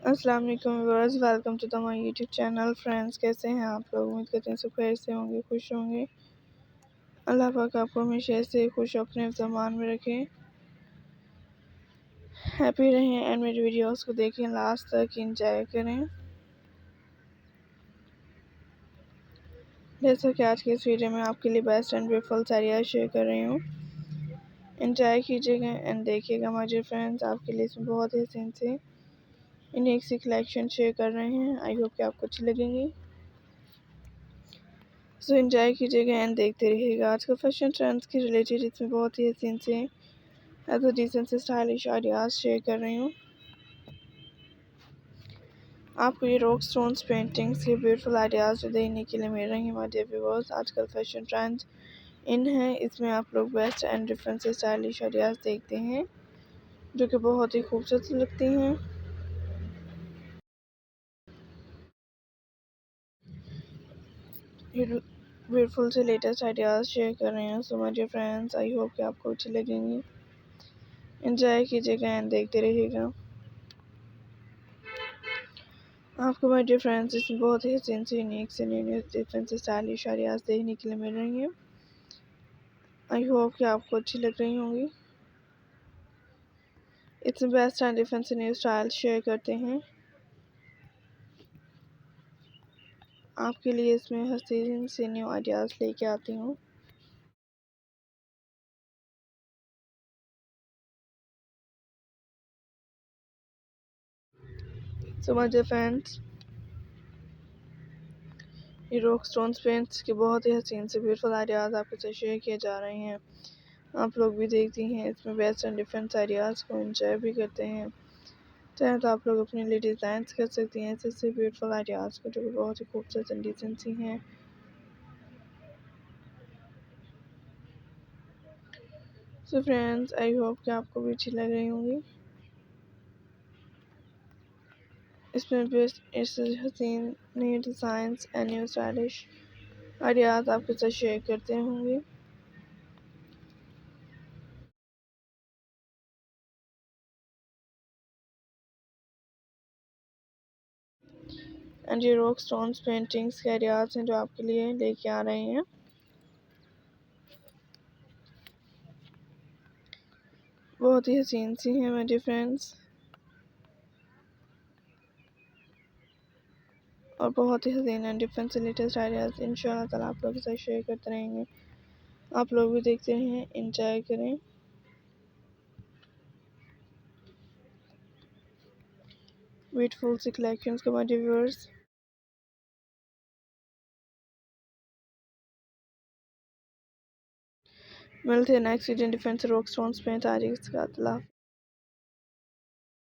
अस्सलाम वालेकुम viewers, welcome to the my YouTube channel. Friends, कैसे हैं आप लोग? उम्मीद करते हैं सब खैर से होंगे, खुश होंगे। अल्लाह पाक आपको हमेशा ऐसे खुश अपने ज़मान में रखें, हैप्पी रहें एंड मेरी वीडियोस को देखें, लास्ट तक इंजॉय करें। जैसा कि आज की इस वीडियो में आपके लिए बेस्ट एंड ब्यूटीफुल साड़ियाँ शेयर कर रही हूँ, इंजॉय कीजिएगा एंड देखिएगा माय डियर फ्रेंड्स। आपके लिए इसमें बहुत ही हसीन से यूनिक सी कलेक्शन शेयर कर रहे हैं। आई होप कि आपको अच्छी लगेंगी, सो एंजॉय कीजिएगा एंड देखते रहिएगा। आजकल फैशन ट्रेंड्स के रिलेटेड इसमें बहुत ही हसीन से एज अ डिसेंट से स्टाइलिश आइडियाज़ शेयर कर रही हूँ। आपको ये रॉक स्टोन्स पेंटिंग्स के ब्यूटीफुल आइडियाज़ जो देखने के लिए मिल रही हैं माय डियर व्यूअर्स। आजकल फैशन ट्रेंड इन है, इसमें आप लोग बेस्ट एंड डिफरेंट से स्टाइलिश आइडियाज़ देखते हैं जो कि बहुत ही खूबसूरत लगती हैं। ब्यूटीफुल से लेटेस्ट आइडियाज़ शेयर कर रहे हैं। So my dear friends, I hope कि आपको अच्छी लगेंगी, एंजॉय कीजिएगा एंड देखते रहिएगा। आपको माय डियर फ्रेंड्स इसमें बहुत ही हसीन से यूनिक से न्यू डिफरेंट से स्टाइलिश आइडियाज़ देखने के लिए मिल रही हैं। आई होप कि आपको अच्छी लग रही होंगी। इसमें बेस्ट एंड डिफरेंट से न्यू स्टाइल शेयर करते हैं आपके लिए। इसमें हसीन से न्यू आइडियाज़ लेके आती हूँ। सो माय डियर फ्रेंड्स, ये रॉक स्टोन्स पेंट्स के बहुत ही हसीन से ब्यूटीफुल आइडियाज़ आपके साथ शेयर किए जा रहे हैं। आप लोग भी देखती हैं, इसमें बेस्ट एंड डिफरेंट आइडियाज़ को एंजॉय भी करते हैं। चाहे तो आप लोग अपने लिए डिज़ाइंस कर सकती हैं ऐसे ब्यूटीफुल आइडियाज़ को जो कि बहुत ही खूबसूरत एंड डिसेंट सी हैं। सो फ्रेंड्स, आई होप कि आपको भी अच्छी लग रही होंगी। इसमें बेस्ट ऐसे हसीन new designs and new stylish ideas आपके साथ शेयर करते होंगे। एंड ये रॉक स्टोन्स पेंटिंग्स के आइडियाज़ हैं जो आपके लिए लेके आ रहे हैं। बहुत ही हसीन सी हैं माय डियर फ्रेंड्स, और बहुत ही हसीन एंड डिफरेंट से लेटेस्ट आइडियाज़ इंशाल्लाह ताला आप लोगों के साथ शेयर करते रहेंगे। आप लोग भी देखते रहें, एंजॉय करें। ब्यूटीफुल सी कलेक्शंस को माय डियर व्यूअर्स। मिलते हैं नेक्स्ट वीडियो डिफरेंट से रॉक स्टोन्स पे। तारीख